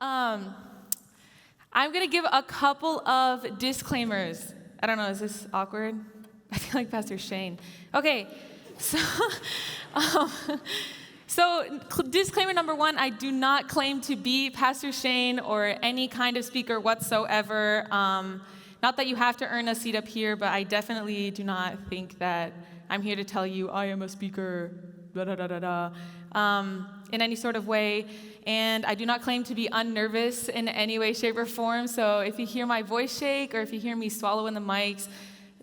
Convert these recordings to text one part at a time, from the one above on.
Um, I'm going to give a couple of disclaimers. I don't know, is this awkward? I feel like Pastor Shane. Okay, so, um, disclaimer number one, I do not claim to be Pastor Shane or any kind of speaker whatsoever. Not that you have to earn a seat up here, but I definitely do not think that I'm here to tell you I am a speaker, in any sort of way. And I do not claim to be unnervous in any way, shape, or form. So if you hear my voice shake or if you hear me swallow in the mics,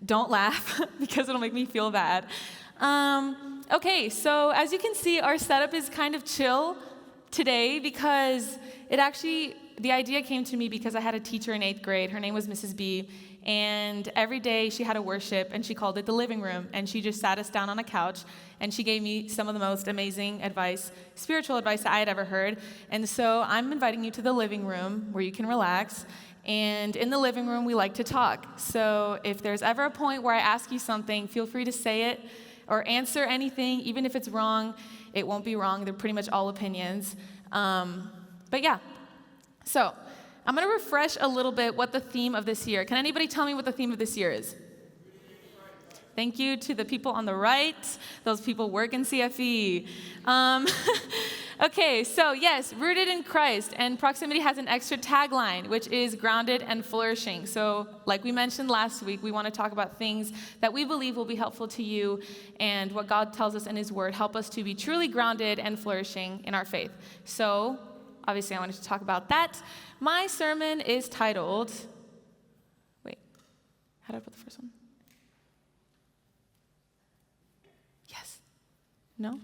don't laugh because it'll make me feel bad. Okay, so as you can see, our setup is kind of chill today because the idea came to me because I had a teacher in 8th grade. Her name was Mrs. B. And every day she had a worship, and she called it the living room. And she just sat us down on a couch, and she gave me some of the most amazing advice, spiritual advice that I had ever heard. And so I'm inviting you to the living room where you can relax. And in the living room, we like to talk. So if there's ever a point where I ask you something, feel free to say it or answer anything, even if it's wrong. It won't be wrong. They're pretty much all opinions. But yeah, so I'm going to refresh a little bit what the theme of this year. Can anybody tell me what the theme of this year is? Thank you to the people on the right. Those people work in CFE. Okay, so yes, rooted in Christ, and Proximity has an extra tagline, which is grounded and flourishing. So like we mentioned last week, we want to talk about things that we believe will be helpful to you and what God tells us in His Word help us to be truly grounded and flourishing in our faith. So obviously I wanted to talk about that. My sermon is titled, how did I put the first one? Yes. No?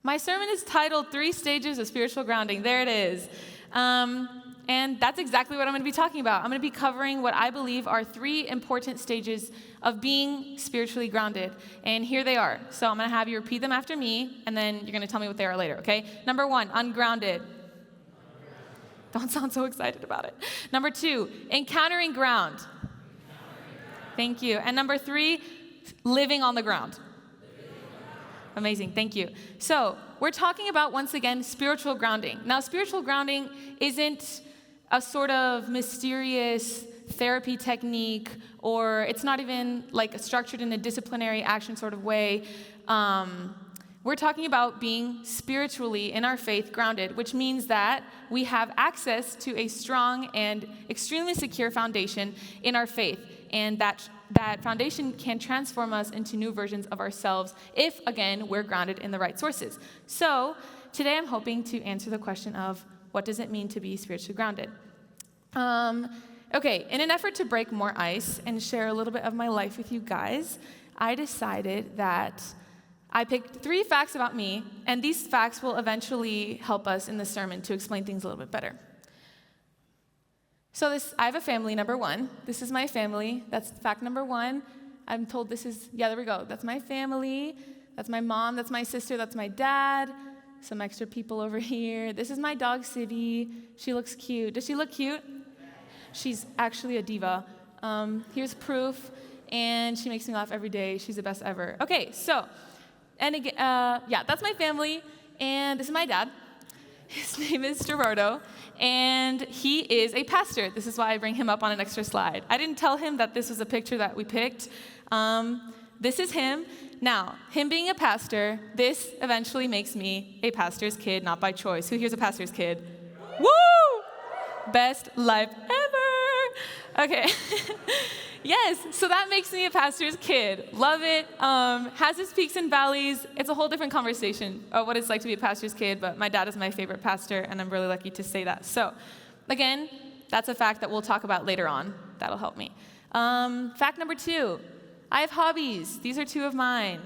My sermon is titled 3 Stages of Spiritual Grounding. There it is. And that's exactly what I'm going to be talking about. I'm going to be covering what I believe are 3 important stages of being spiritually grounded. And here they are. So I'm going to have you repeat them after me, and then you're going to tell me what they are later, okay? Number 1, ungrounded. Don't sound so excited about it. Number 2, encountering ground. Thank you. And number 3, living on the ground. Amazing, thank you. So we're talking about, once again, spiritual grounding. Now, spiritual grounding isn't a sort of mysterious therapy technique, or it's not even like structured in a disciplinary action sort of way. We're talking about being spiritually in our faith grounded, which means that we have access to a strong and extremely secure foundation in our faith, and that foundation can transform us into new versions of ourselves if, again, we're grounded in the right sources. So today I'm hoping to answer the question of what does it mean to be spiritually grounded? Okay, in an effort to break more ice and share a little bit of my life with you guys, I decided that I picked 3 facts about me, and these facts will eventually help us in the sermon to explain things a little bit better. So I have a family, number 1. This is my family. That's fact number 1. I'm told there we go. That's my family. That's my mom. That's my sister. That's my dad. Some extra people over here. This is my dog, City. She looks cute. Does she look cute? She's actually a diva. Here's proof, and she makes me laugh every day. She's the best ever. Okay, so, and again, that's my family, and this is my dad. His name is Gerardo, and he is a pastor. This is why I bring him up on an extra slide. I didn't tell him that this was a picture that we picked. This is him. Now, him being a pastor, this eventually makes me a pastor's kid, not by choice. Who here's a pastor's kid? Woo! Best life ever. Okay. Yes, so that makes me a pastor's kid. Love it. Has its peaks and valleys. It's a whole different conversation of what it's like to be a pastor's kid, but my dad is my favorite pastor, and I'm really lucky to say that. So, again, that's a fact that we'll talk about later on. That'll help me. Fact number 2, I have hobbies. These are 2 of mine.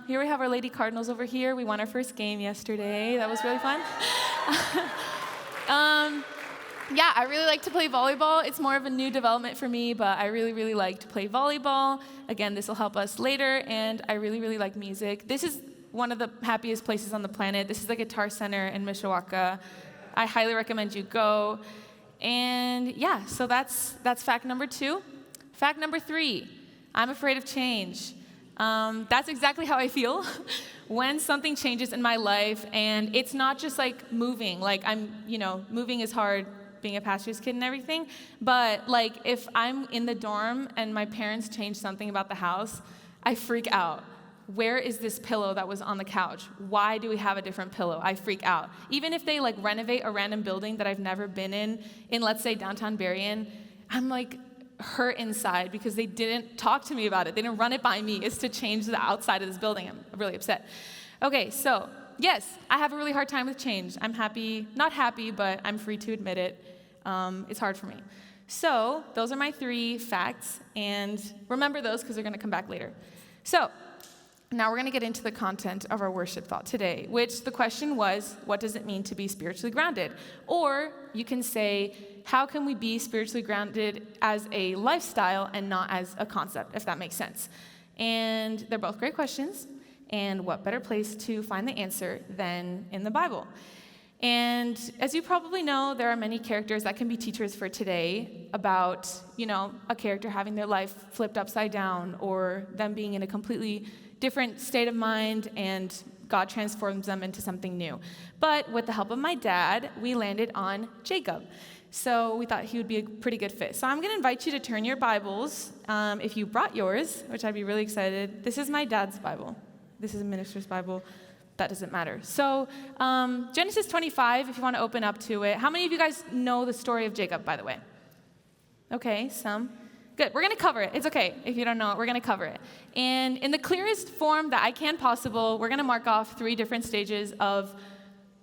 Here we have our Lady Cardinals over here. We won our first game yesterday. That was really fun. Yeah, I really like to play volleyball. It's more of a new development for me, but I really, really like to play volleyball. Again, this will help us later, and I really, really like music. This is one of the happiest places on the planet. This is the Guitar Center in Mishawaka. I highly recommend you go. And yeah, so that's fact number 2. Fact number 3, I'm afraid of change. That's exactly how I feel when something changes in my life, and it's not just like moving. Like moving is hard, being a pastor's kid and everything, but like if I'm in the dorm and my parents change something about the house, I freak out. Where is this pillow that was on the couch? Why do we have a different pillow? I freak out. Even if they like renovate a random building that I've never been in let's say downtown Berrien, I'm like hurt inside because they didn't talk to me about it. They didn't run it by me. It's to change the outside of this building. I'm really upset. Okay, so yes, I have a really hard time with change. I'm not happy, but I'm free to admit it. It's hard for me. So those are my 3 facts, and remember those because they're going to come back later. So now we're going to get into the content of our worship thought today, which the question was, what does it mean to be spiritually grounded? Or you can say, how can we be spiritually grounded as a lifestyle and not as a concept, if that makes sense? And they're both great questions, and what better place to find the answer than in the Bible? And as you probably know, there are many characters that can be teachers for today about, a character having their life flipped upside down or them being in a completely different state of mind and God transforms them into something new. But with the help of my dad, we landed on Jacob. So we thought he would be a pretty good fit. So I'm going to invite you to turn your Bibles, if you brought yours, which I'd be really excited. This is my dad's Bible. This is a minister's Bible. That doesn't matter. So Genesis 25, if you want to open up to it. How many of you guys know the story of Jacob, by the way? Okay, some. Good. We're going to cover it. It's okay if you don't know it. We're going to cover it. And in the clearest form that I can possible, we're going to mark off 3 different stages of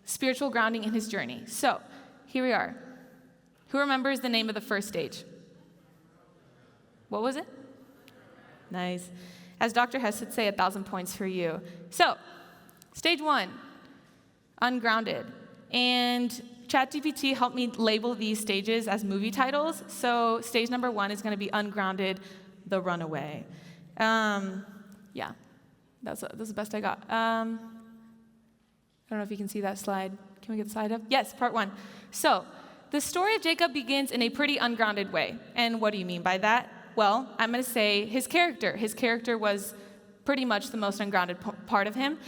spiritual grounding in his journey. So here we are. Who remembers the name of the first stage? What was it? Nice. As Dr. Hess would say, 1,000 points for you. So stage 1, ungrounded. And ChatGPT helped me label these stages as movie titles. So stage number 1 is going to be ungrounded, the runaway. Yeah, that's the best I got. I don't know if you can see that slide. Can we get the slide up? Yes, part 1. So the story of Jacob begins in a pretty ungrounded way. And what do you mean by that? Well, I'm going to say his character. His character was pretty much the most ungrounded part of him.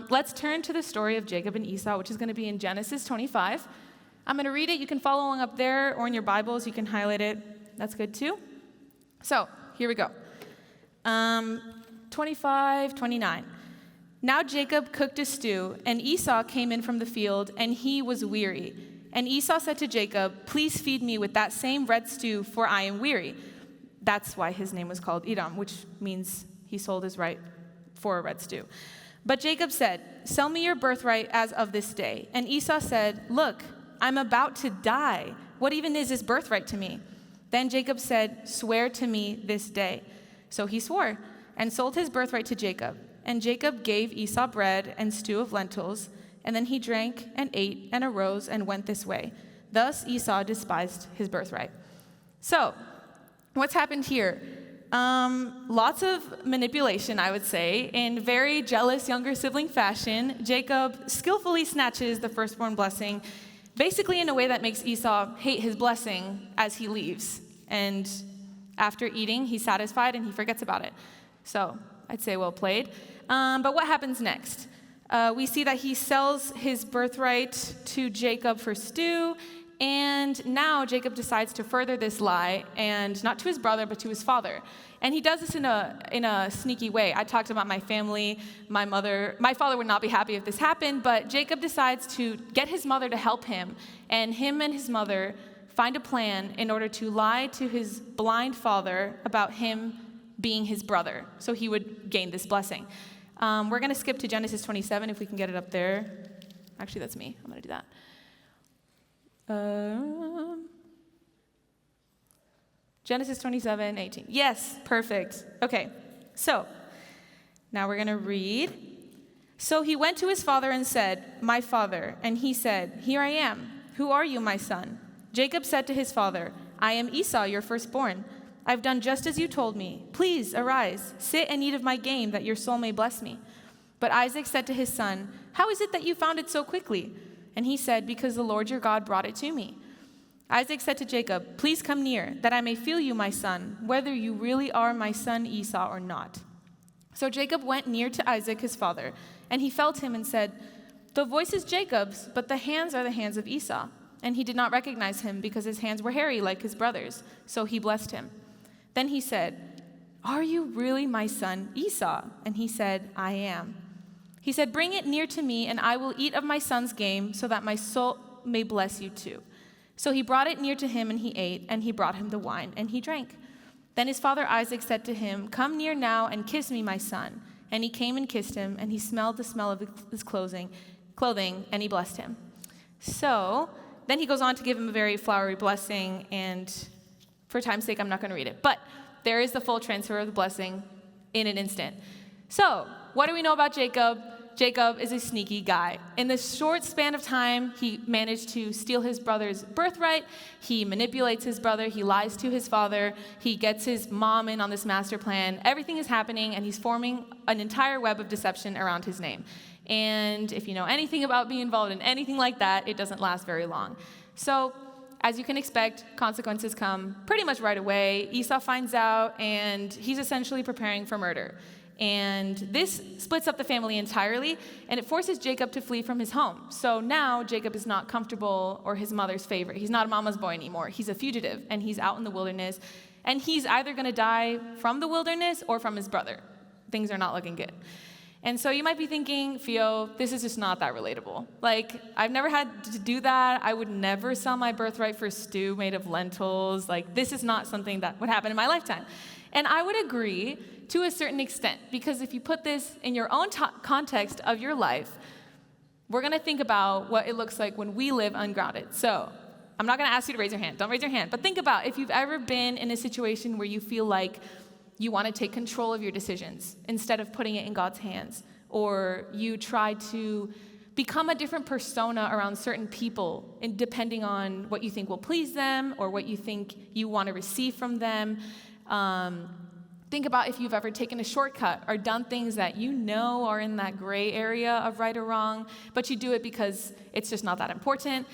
Let's turn to the story of Jacob and Esau, which is going to be in Genesis 25. I'm going to read it. You can follow along up there, or in your Bibles, you can highlight it. That's good too. So here we go. 25, 29. Now Jacob cooked a stew, and Esau came in from the field, and he was weary. And Esau said to Jacob, "Please feed me with that same red stew, for I am weary." That's why his name was called Edom, which means he sold his right for a red stew. But Jacob said, "Sell me your birthright as of this day." And Esau said, "Look, I'm about to die. What even is this birthright to me?" Then Jacob said, "Swear to me this day." So he swore and sold his birthright to Jacob. And Jacob gave Esau bread and stew of lentils, and then he drank and ate and arose and went this way. Thus Esau despised his birthright. So, what's happened here? Lots of manipulation, I would say. In very jealous younger sibling fashion, Jacob skillfully snatches the firstborn blessing, basically in a way that makes Esau hate his blessing as he leaves. And after eating, he's satisfied and he forgets about it. So, I'd say well played. But what happens next? We see that he sells his birthright to Jacob for stew, and now Jacob decides to further this lie, and not to his brother, but to his father. And he does this in a sneaky way. I talked about my family, my father would not be happy if this happened, but Jacob decides to get his mother to help him, and his mother find a plan in order to lie to his blind father about him being his brother, so he would gain this blessing. We're going to skip to Genesis 27, if we can get it up there. Actually, that's me. I'm going to do that. Genesis 27, 18. Yes, perfect. Okay, so now we're going to read. So he went to his father and said, "My father." And he said, "Here I am. Who are you, my son?" Jacob said to his father, "I am Esau, your firstborn. I've done just as you told me. Please arise, sit and eat of my game, that your soul may bless me." But Isaac said to his son, "How is it that you found it so quickly?" And he said, "Because the Lord your God brought it to me." Isaac said to Jacob, "Please come near, that I may feel you, my son, whether you really are my son Esau or not." So Jacob went near to Isaac his father, and he felt him and said, "The voice is Jacob's, but the hands are the hands of Esau." And he did not recognize him because his hands were hairy like his brothers. So he blessed him. Then he said, "Are you really my son Esau?" And he said, "I am." He said, "Bring it near to me, and I will eat of my son's game, so that my soul may bless you too." So he brought it near to him, and he ate, and he brought him the wine, and he drank. Then his father Isaac said to him, "Come near now and kiss me, my son." And he came and kissed him, and he smelled the smell of his clothing, and he blessed him. So then he goes on to give him a very flowery blessing, and for time's sake, I'm not going to read it. But there is the full transfer of the blessing in an instant. So what do we know about Jacob? Jacob is a sneaky guy. In this short span of time, he managed to steal his brother's birthright. He manipulates his brother. He lies to his father. He gets his mom in on this master plan. Everything is happening, and he's forming an entire web of deception around his name. And if you know anything about being involved in anything like that, it doesn't last very long. So, as you can expect, consequences come pretty much right away. Esau finds out, and he's essentially preparing for murder. And this splits up the family entirely, and it forces Jacob to flee from his home. So now Jacob is not comfortable or his mother's favorite. He's not a mama's boy anymore. He's a fugitive, and he's out in the wilderness. And he's either going to die from the wilderness or from his brother. Things are not looking good. And so you might be thinking, Fio, this is just not that relatable. Like, I've never had to do that. I would never sell my birthright for stew made of lentils. Like, this is not something that would happen in my lifetime. And I would agree to a certain extent, because if you put this in your own context of your life, we're going to think about what it looks like when we live ungrounded. So I'm not going to ask you to raise your hand. Don't raise your hand. But think about if you've ever been in a situation where you feel like you want to take control of your decisions instead of putting it in God's hands, or you try to become a different persona around certain people, and depending on what you think will please them or what you think you want to receive from them. Think about if you've ever taken a shortcut or done things that you know are in that gray area of right or wrong, but you do it because it's just not that important.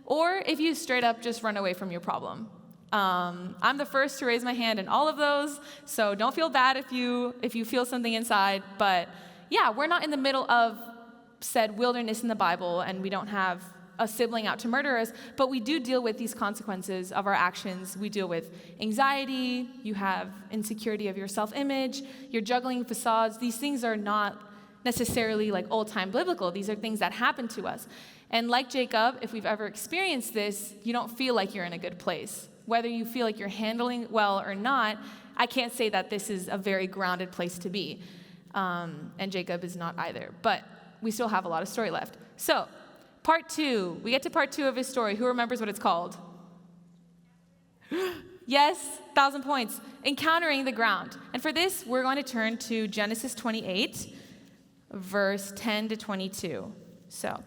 Or if you straight up just run away from your problem. I'm the first to raise my hand in all of those, so don't feel bad if you feel something inside. But yeah, we're not in the middle of said wilderness in the Bible, and we don't have a sibling out to murder us, but we do deal with these consequences of our actions. We deal with anxiety, you have insecurity of your self-image, you're juggling facades. These things are not necessarily like old-time biblical. These are things that happen to us. And like Jacob, if we've ever experienced this, you don't feel like you're in a good place. Whether you feel like you're handling it well or not, I can't say that this is a very grounded place to be. And Jacob is not either. But we still have a lot of story left. So, part 2. We get to part 2 of his story. Who remembers what it's called? Yes, 1,000 points. Encountering the ground. And for this, we're going to turn to Genesis 28, verse 10 to 22. So,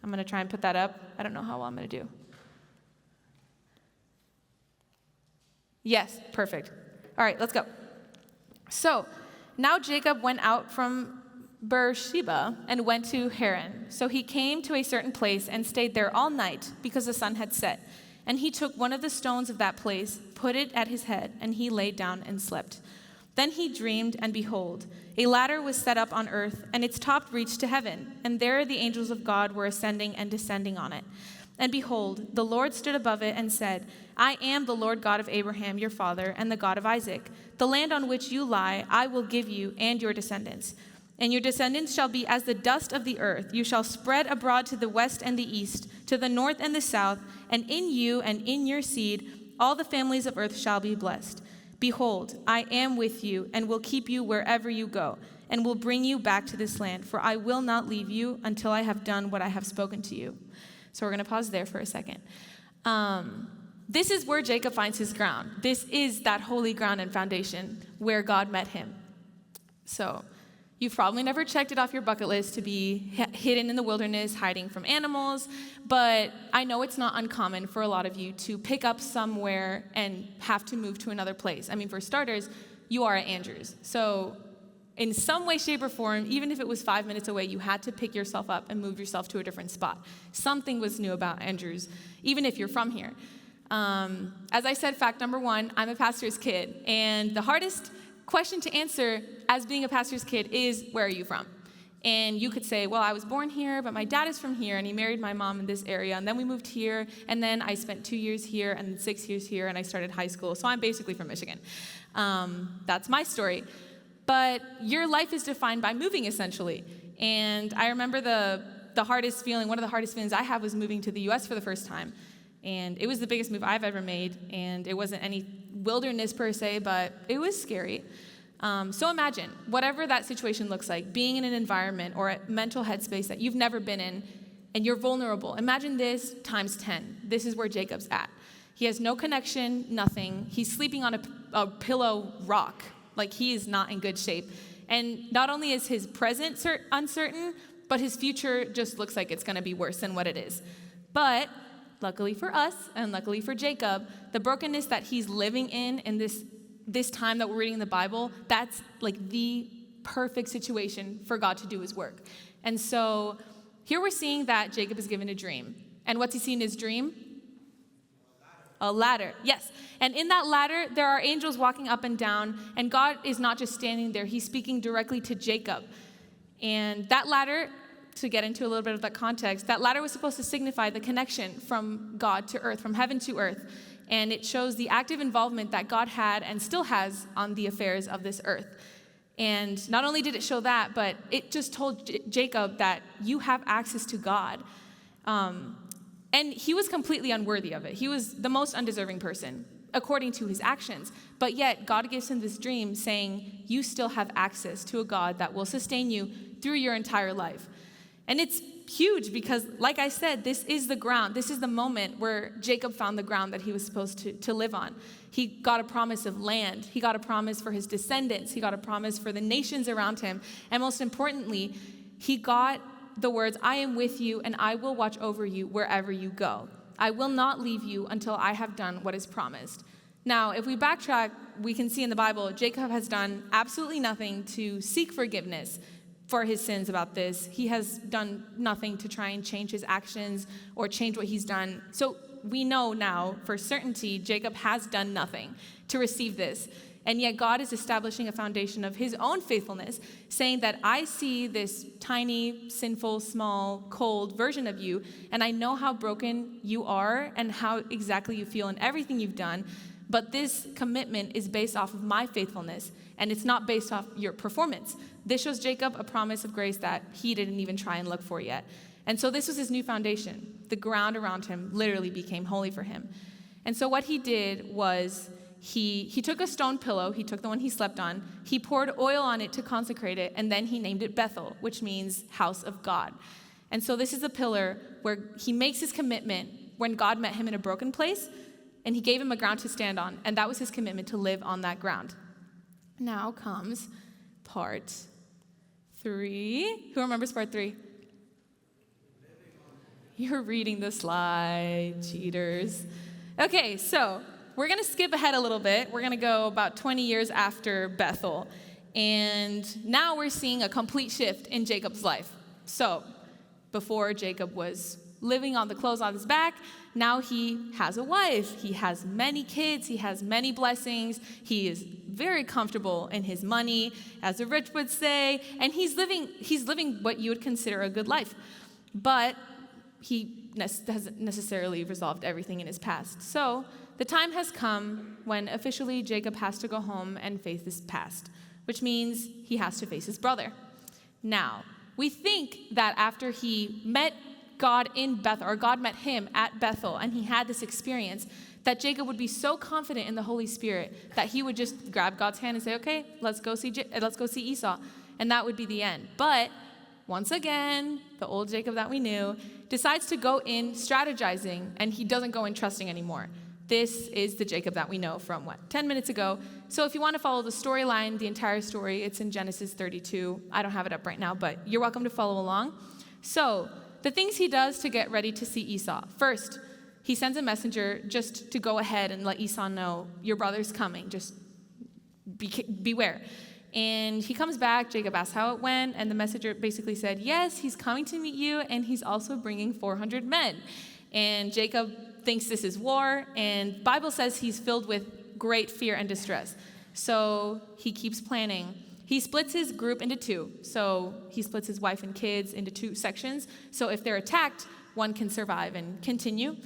I'm going to try and put that up. I don't know how well I'm going to do. Yes, perfect. All right, let's go. So, now Jacob went out from Beersheba and went to Haran. So he came to a certain place and stayed there all night because the sun had set. And he took one of the stones of that place, put it at his head, and he lay down and slept. Then he dreamed, and behold, a ladder was set up on earth, and its top reached to heaven. And there the angels of God were ascending and descending on it. And behold, the Lord stood above it and said, "I am the Lord God of Abraham, your father, and the God of Isaac. The land on which you lie, I will give you and your descendants. And your descendants shall be as the dust of the earth. You shall spread abroad to the west and the east, to the north and the south, and in you and in your seed all the families of earth shall be blessed. Behold, I am with you and will keep you wherever you go, and will bring you back to this land, for I will not leave you until I have done what I have spoken to you." So we're going to pause there for a second. This is where Jacob finds his ground. This is that holy ground and foundation where God met him. So you've probably never checked it off your bucket list to be hidden in the wilderness, hiding from animals, but I know it's not uncommon for a lot of you to pick up somewhere and have to move to another place. I mean, for starters, you are at Andrews. So in some way, shape, or form, even if it was 5 minutes away, you had to pick yourself up and move yourself to a different spot. Something was new about Andrews, even if you're from here. As I said, fact number 1, I'm a pastor's kid, and the hardest question to answer as being a pastor's kid is, where are you from? And you could say, well, I was born here, but my dad is from here, and he married my mom in this area, and then we moved here, and then I spent 2 years here, and 6 years here, and I started high school, so I'm basically from Michigan. That's my story. But your life is defined by moving, essentially. And I remember the hardest feeling, one of the hardest feelings I had was moving to the U.S. for the first time. And it was the biggest move I've ever made, and it wasn't any wilderness per se, but it was scary. So imagine, whatever that situation looks like, being in an environment or a mental headspace that you've never been in, and you're vulnerable. Imagine this times 10. This is where Jacob's at. He has no connection, nothing. He's sleeping on a pillow rock. Like, he is not in good shape. And not only is his present uncertain, but his future just looks like it's going to be worse than what it is. But luckily for us, and luckily for Jacob, the brokenness that he's living in this time that we're reading in the Bible, that's like the perfect situation for God to do his work. And so here we're seeing that Jacob is given a dream. And what's he seen in his dream? A ladder, yes. And in that ladder, there are angels walking up and down, and God is not just standing there, he's speaking directly to Jacob. And that ladder, to get into a little bit of that context, that ladder was supposed to signify the connection from God to earth, from heaven to earth. And it shows the active involvement that God had and still has on the affairs of this earth. And not only did it show that, but it just told Jacob that you have access to God. And he was completely unworthy of it. He was the most undeserving person, according to his actions. But yet, God gives him this dream saying, you still have access to a God that will sustain you through your entire life. And it's huge because, like I said, this is the ground. This is the moment where Jacob found the ground that he was supposed to live on. He got a promise of land. He got a promise for his descendants. He got a promise for the nations around him. And most importantly, he got the words, I am with you and I will watch over you wherever you go. I will not leave you until I have done what is promised. Now, if we backtrack, we can see in the Bible, Jacob has done absolutely nothing to seek forgiveness for his sins about this. He has done nothing to try and change his actions or change what he's done. So we know now for certainty, Jacob has done nothing to receive this. And yet God is establishing a foundation of his own faithfulness, saying that I see this tiny, sinful, small, cold version of you, and I know how broken you are and how exactly you feel in everything you've done, but this commitment is based off of my faithfulness, and it's not based off your performance. This shows Jacob a promise of grace that he didn't even try and look for yet. And so this was his new foundation. The ground around him literally became holy for him. And so what he did was he took a stone pillow, he took the one he slept on, he poured oil on it to consecrate it, and then he named it Bethel, which means house of God. And so this is a pillar where he makes his commitment when God met him in a broken place, and he gave him a ground to stand on, and that was his commitment to live on that ground. Now comes part 3. Who remembers part 3? You're reading the slide, cheaters. Okay, so we're going to skip ahead a little bit. We're going to go about 20 years after Bethel. And now we're seeing a complete shift in Jacob's life. So before Jacob was living on the clothes on his back, now he has a wife. He has many kids. He has many blessings. He is very comfortable in his money, as the rich would say. And he's living what you would consider a good life. But he hasn't necessarily resolved everything in his past. So the time has come when officially Jacob has to go home and face his past, which means he has to face his brother. Now, we think that after he met God in Bethel, or God met him at Bethel, and he had this experience, that Jacob would be so confident in the Holy Spirit that he would just grab God's hand and say, okay, let's go see Esau, and that would be the end. But once again, the old Jacob that we knew decides to go in strategizing, and he doesn't go in trusting anymore. This is the Jacob that we know from, 10 minutes ago. So if you want to follow the storyline, the entire story, it's in Genesis 32. I don't have it up right now, but you're welcome to follow along. So the things he does to get ready to see Esau. First, he sends a messenger just to go ahead and let Esau know, your brother's coming, just beware. And he comes back, Jacob asks how it went, and the messenger basically said, yes, he's coming to meet you, and he's also bringing 400 men. And Jacob thinks this is war, and Bible says he's filled with great fear and distress. So he keeps planning. He splits his group into two. So he splits his wife and kids into two sections. So if they're attacked, one can survive and continue.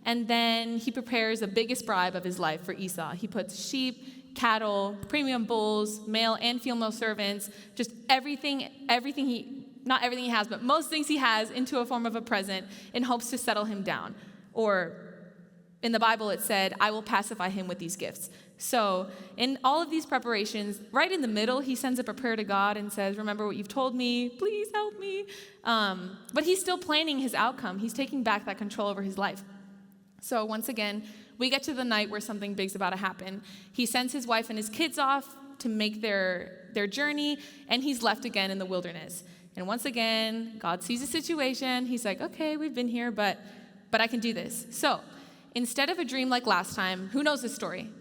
And then he prepares the biggest bribe of his life for Esau. He puts sheep, cattle, premium bulls, male and female servants, just not everything he has, but most things he has into a form of a present in hopes to settle him down. Or in the Bible it said, I will pacify him with these gifts. So in all of these preparations, right in the middle, he sends up a prayer to God and says, remember what you've told me, please help me. But he's still planning his outcome. He's taking back that control over his life. So once again, we get to the night where something big's about to happen. He sends his wife and his kids off to make their journey, and he's left again in the wilderness. And once again, God sees the situation. He's like, okay, we've been here, but I can do this. So instead of a dream like last time, who knows this story?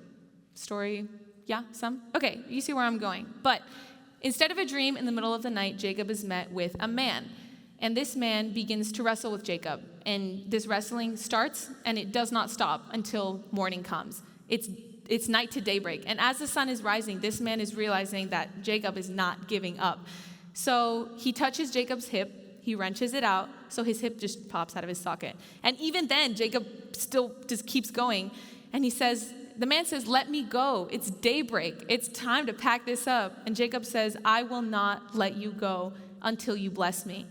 Story, yeah, some? Okay, you see where I'm going. But instead of a dream in the middle of the night, Jacob is met with a man. And this man begins to wrestle with Jacob. And this wrestling starts, and it does not stop until morning comes. It's night to daybreak. And as the sun is rising, this man is realizing that Jacob is not giving up. So he touches Jacob's hip. He wrenches it out, so his hip just pops out of his socket. And even then, Jacob still just keeps going. And the man says, let me go. It's daybreak. It's time to pack this up. And Jacob says, I will not let you go until you bless me.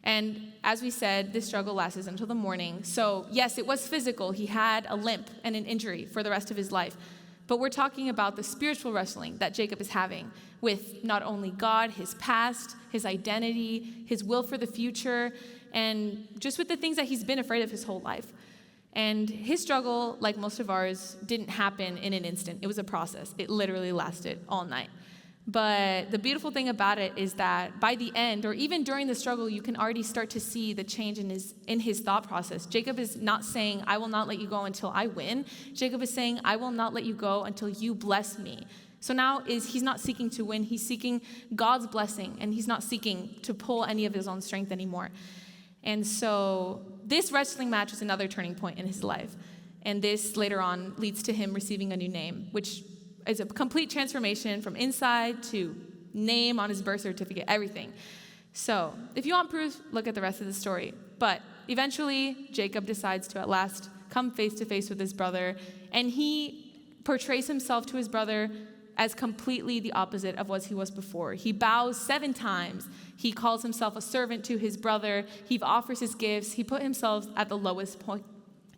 And as we said, this struggle lasts until the morning. So yes, it was physical. He had a limp and an injury for the rest of his life. But we're talking about the spiritual wrestling that Jacob is having with not only God, his past, his identity, his will for the future, and just with the things that he's been afraid of his whole life. And his struggle, like most of ours, didn't happen in an instant. It was a process. It literally lasted all night. But the beautiful thing about it is that by the end, or even during the struggle, you can already start to see the change in his thought process. Jacob is not saying, I will not let you go until I win. Jacob is saying, I will not let you go until you bless me. So now he's not seeking to win. He's seeking God's blessing, and he's not seeking to pull any of his own strength anymore. And so this wrestling match is another turning point in his life. And this later on leads to him receiving a new name, which is a complete transformation from inside to name on his birth certificate, everything. So if you want proof, look at the rest of the story. But eventually, Jacob decides to at last come face to face with his brother, and he portrays himself to his brother as completely the opposite of what he was before. He bows 7 times. He calls himself a servant to his brother. He offers his gifts. He put himself at the lowest point.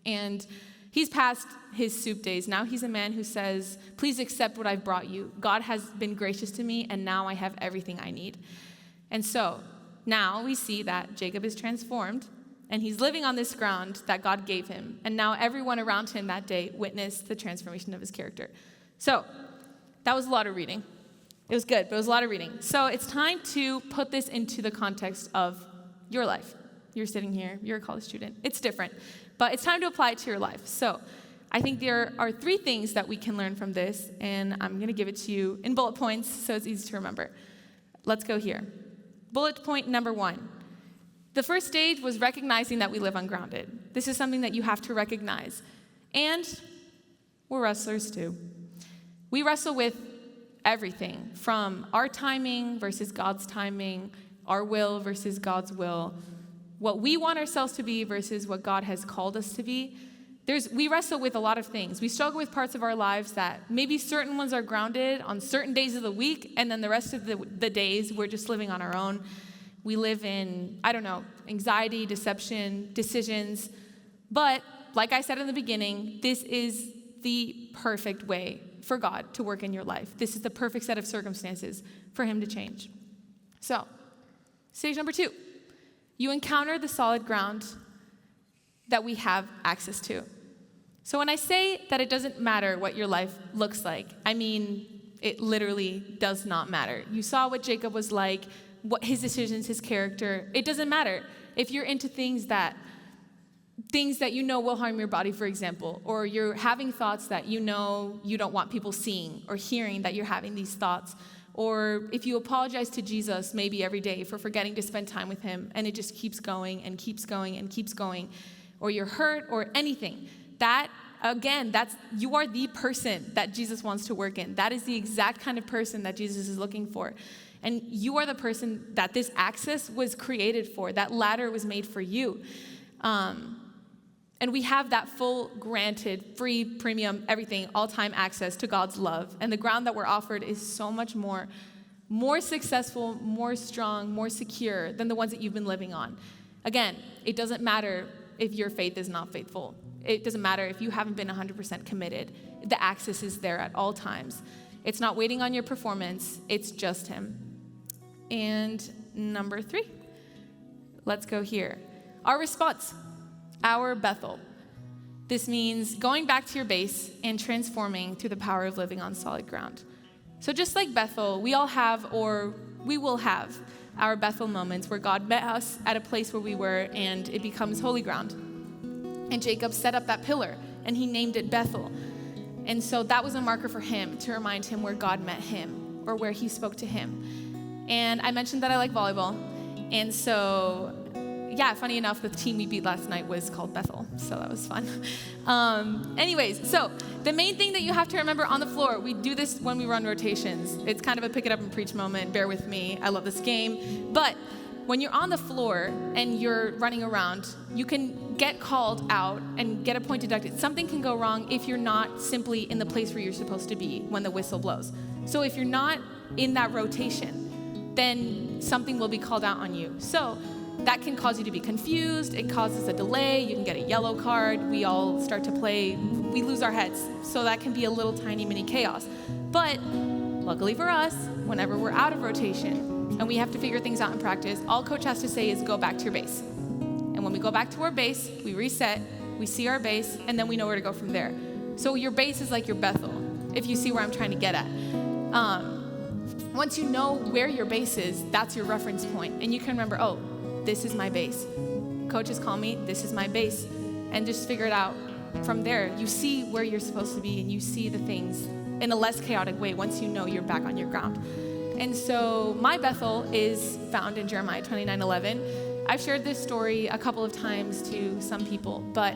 And he's past his soup days. Now he's a man who says, please accept what I've brought you. God has been gracious to me, and now I have everything I need. And so now we see that Jacob is transformed, and he's living on this ground that God gave him. And now everyone around him that day witnessed the transformation of his character. So that was a lot of reading. It was good, but it was a lot of reading. So it's time to put this into the context of your life. You're sitting here, you're a college student. It's different, but it's time to apply it to your life. So I think there are 3 things that we can learn from this, and I'm going to give it to you in bullet points so it's easy to remember. Let's go here. Bullet point number 1. The first stage was recognizing that we live ungrounded. This is something that you have to recognize. And we're wrestlers too. We wrestle with everything from our timing versus God's timing, our will versus God's will, what we want ourselves to be versus what God has called us to be. We wrestle with a lot of things. We struggle with parts of our lives that maybe certain ones are grounded on certain days of the week, and then the rest of the days we're just living on our own. We live in, anxiety, deception, decisions. But like I said in the beginning, this is the perfect way for God to work in your life. This is the perfect set of circumstances for him to change. So, stage number 2, you encounter the solid ground that we have access to. So when I say that it doesn't matter what your life looks like, I mean, it literally does not matter. You saw what Jacob was like, what his decisions, his character. It doesn't matter if you're into things that you know will harm your body, for example, or you're having thoughts that you know you don't want people seeing or hearing that you're having these thoughts, or if you apologize to Jesus maybe every day for forgetting to spend time with him, and it just keeps going and keeps going and keeps going, or you're hurt or anything, that again, you are the person that Jesus wants to work in. That is the exact kind of person that Jesus is looking for. And you are the person that this access was created for. That ladder was made for you. And we have that full, granted, free, premium, everything, all-time access to God's love. And the ground that we're offered is so much more successful, more strong, more secure than the ones that you've been living on. Again, it doesn't matter if your faith is not faithful. It doesn't matter if you haven't been 100% committed. The access is there at all times. It's not waiting on your performance. It's just him. And number 3, let's go here. Our response, our Bethel. This means going back to your base and transforming through the power of living on solid ground. So just like Bethel, we all have, or we will have, our Bethel moments where God met us at a place where we were and it becomes holy ground. And Jacob set up that pillar and he named it Bethel. And so that was a marker for him to remind him where God met him or where he spoke to him. And I mentioned that I like volleyball. And so, yeah, funny enough, the team we beat last night was called Bethel. So that was fun. Anyways, so the main thing that you have to remember on the floor, we do this when we run rotations. It's kind of a pick it up and preach moment. Bear with me. I love this game. But when you're on the floor and you're running around, you can get called out and get a point deducted. Something can go wrong if you're not simply in the place where you're supposed to be when the whistle blows. So if you're not in that rotation, then something will be called out on you. So that can cause you to be confused. It causes a delay. You can get a yellow card. We all start to play. We lose our heads. So that can be a little tiny mini chaos. But luckily for us, whenever we're out of rotation and we have to figure things out in practice, all coach has to say is go back to your base. And when we go back to our base, we reset, we see our base, and then we know where to go from there. So your base is like your Bethel, if you see where I'm trying to get at. Once you know where your base is, that's your reference point. And you can remember, oh, this is my base. Coaches call me, this is my base. And just figure it out from there. You see where you're supposed to be and you see the things in a less chaotic way once you know you're back on your ground. And so my Bethel is found in Jeremiah 29:11. I've shared this story a couple of times to some people, but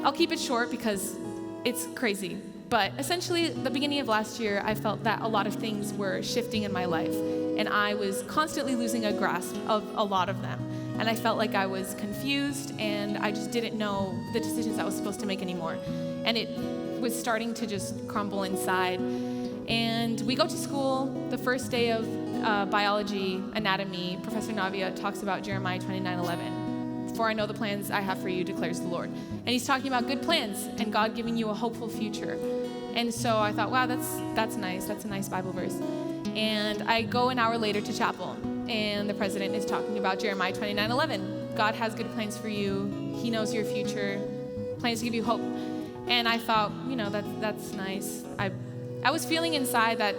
I'll keep it short because it's crazy. But essentially, the beginning of last year, I felt that a lot of things were shifting in my life, and I was constantly losing a grasp of a lot of them. And I felt like I was confused, and I just didn't know the decisions I was supposed to make anymore. And it was starting to just crumble inside. And we go to school. The first day of biology, anatomy, Professor Navia talks about Jeremiah 29:11. For I know the plans I have for you, declares the Lord. And he's talking about good plans and God giving you a hopeful future. And so I thought, wow, that's nice. That's a nice Bible verse. And I go an hour later to chapel, and the president is talking about Jeremiah 29:11. God has good plans for you. He knows your future, plans to give you hope. And I thought, that's nice. I was feeling inside that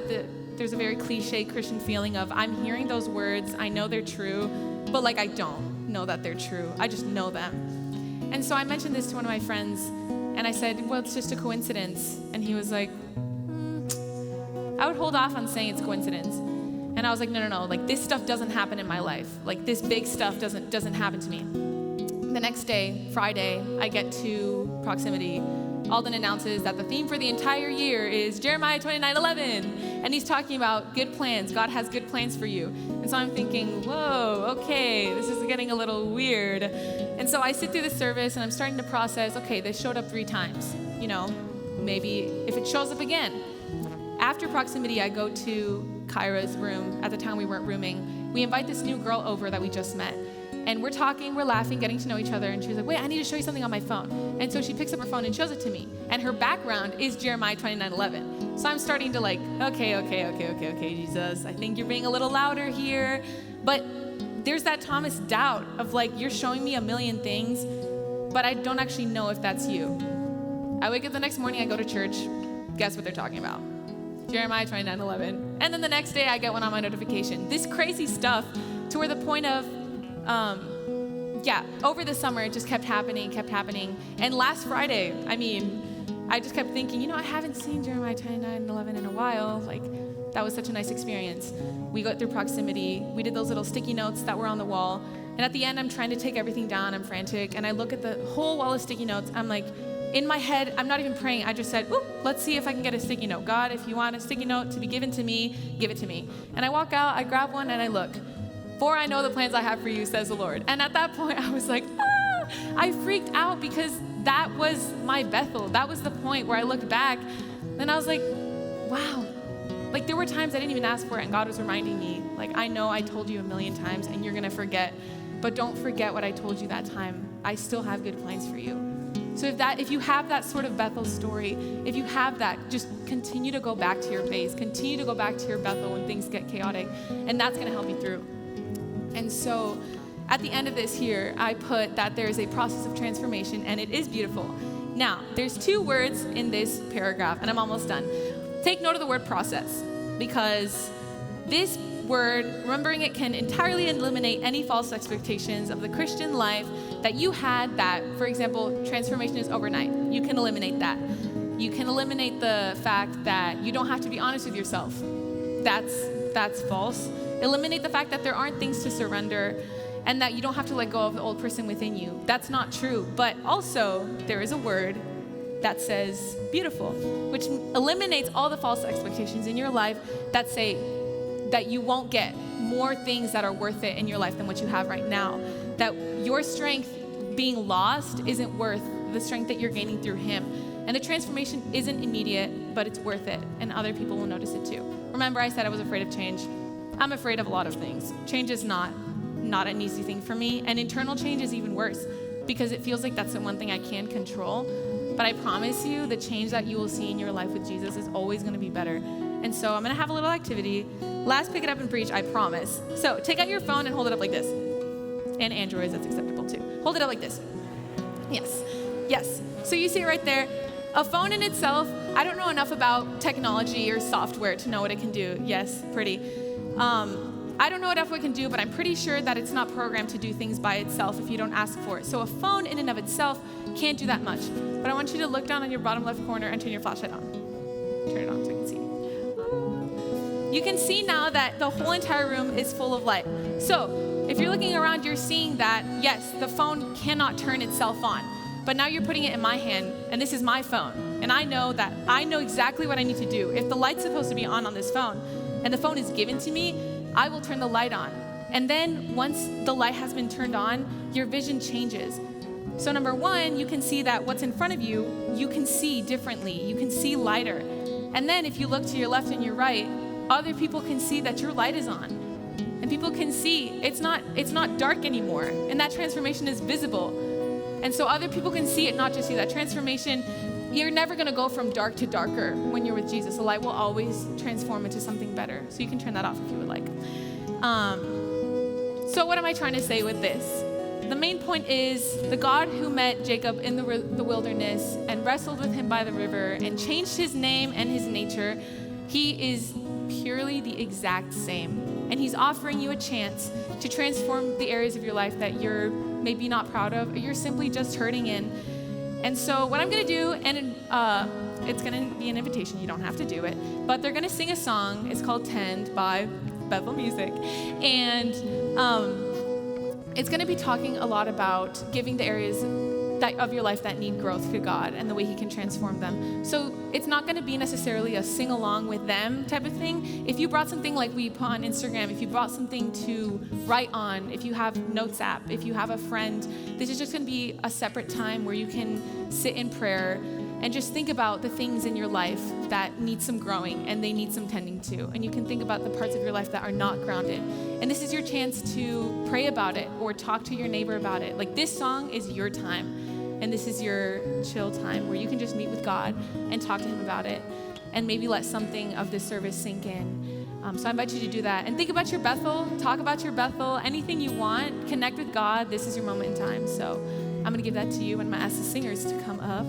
there's a very cliche Christian feeling of I'm hearing those words, I know they're true, but I don't know that they're true. I just know them. And so I mentioned this to one of my friends, and I said, well, it's just a coincidence. And he was like, I would hold off on saying it's coincidence. And I was like, no, this stuff doesn't happen in my life. This big stuff doesn't happen to me. The next day, Friday, I get to proximity. Alden announces that the theme for the entire year is Jeremiah 29:11. And he's talking about good plans. God has good plans for you. And so I'm thinking, whoa, okay, this is getting a little weird. And so I sit through the service and I'm starting to process, okay, this showed up 3 times. Maybe if it shows up again. After proximity, I go to Kyra's room. At the time we weren't rooming. We invite this new girl over that we just met. And we're talking, we're laughing, getting to know each other. And she's like, wait, I need to show you something on my phone. And so she picks up her phone and shows it to me. And her background is Jeremiah 29:11. So I'm starting to okay, Jesus. I think you're being a little louder here. But there's that Thomas doubt of you're showing me a million things, but I don't actually know if that's you. I wake up the next morning, I go to church. Guess what they're talking about? Jeremiah 29:11. And then the next day I get one on my notification. This crazy stuff to where the point of, over the summer, it just kept happening. And last Friday, I just kept thinking, I haven't seen Jeremiah 29:11 in a while. That was such a nice experience. We got through proximity. We did those little sticky notes that were on the wall. And at the end, I'm trying to take everything down. I'm frantic. And I look at the whole wall of sticky notes. I'm like, in my head, I'm not even praying. I just said, let's see if I can get a sticky note. God, if you want a sticky note to be given to me, give it to me. And I walk out, I grab one, and I look. For I know the plans I have for you, says the Lord. And at that point, I was like, I freaked out because that was my Bethel. That was the point where I looked back, and I was like, wow. Like, there were times I didn't even ask for it, and God was reminding me, like, I know I told you 1,000,000 times, and you're going to forget, but don't forget what I told you that time. I still have good plans for you. So if you have that sort of Bethel story, if you have that, just continue to go back to your base, continue to go back to your Bethel when things get chaotic, and that's going to help you through. And so at the end of this here, I put that there is a process of transformation, and it is beautiful. Now, there's 2 words in this paragraph, and I'm almost done. Take note of the word process, because this word, remembering it, can entirely eliminate any false expectations of the Christian life that you had that, for example, transformation is overnight. You can eliminate that. You can eliminate the fact that you don't have to be honest with yourself. That's false. Eliminate the fact that there aren't things to surrender and that you don't have to let go of the old person within you. That's not true. But also, there is a word that says beautiful, which eliminates all the false expectations in your life that say that you won't get more things that are worth it in your life than what you have right now. That your strength being lost isn't worth the strength that you're gaining through Him. And the transformation isn't immediate, but it's worth it, and other people will notice it too. Remember, I said I was afraid of change. I'm afraid of a lot of things. Change is not an easy thing for me, and internal change is even worse because it feels like that's the one thing I can control. But I promise you, the change that you will see in your life with Jesus is always going to be better. And so I'm going to have a little activity. Last Pick It Up and Preach, I promise. So take out your phone and hold it up like this. And Androids, that's acceptable too. Hold it up like this. Yes. So you see it right there. A phone in itself, I don't know enough about technology or software to know what it can do. Yes, pretty. I don't know enough what it can do, but I'm pretty sure that it's not programmed to do things by itself if you don't ask for it. So a phone in and of itself can't do that much. But I want you to look down on your bottom left corner and turn your flashlight on. Turn it on so you can see. You can see now that the whole entire room is full of light. So if you're looking around, you're seeing that, yes, the phone cannot turn itself on. But now you're putting it in my hand, and this is my phone. And I know exactly what I need to do. If the light's supposed to be on this phone, and the phone is given to me, I will turn the light on. And then once the light has been turned on, your vision changes. So number 1, you can see that what's in front of you, you can see differently. You can see lighter. And then if you look to your left and your right, other people can see that your light is on. And people can see it's not dark anymore. And that transformation is visible. And so other people can see it, not just you. That transformation, you're never going to go from dark to darker when you're with Jesus. The light will always transform into something better. So you can turn that off if you would like. So what am I trying to say with this? The main point is the God who met Jacob in the wilderness and wrestled with him by the river and changed his name and his nature, He is purely the exact same. And He's offering you a chance to transform the areas of your life that you're maybe not proud of, or you're simply just hurting in. And so what I'm going to do, and it's going to be an invitation. You don't have to do it. But they're going to sing a song. It's called Tend by Bethel Music. And it's going to be talking a lot about giving the areas of your life that need growth to God and the way He can transform them. So it's not going to be necessarily a sing along with them type of thing. If you brought something like we put on Instagram, if you brought something to write on, if you have Notes app, if you have a friend, this is just going to be a separate time where you can sit in prayer and just think about the things in your life that need some growing and they need some tending to. And you can think about the parts of your life that are not grounded. And this is your chance to pray about it or talk to your neighbor about it. Like, this song is your time. And this is your chill time where you can just meet with God and talk to Him about it and maybe let something of this service sink in. So I invite you to do that. And think about your Bethel. Talk about your Bethel. Anything you want. Connect with God. This is your moment in time. So I'm going to give that to you, and I'm going to ask the singers to come up.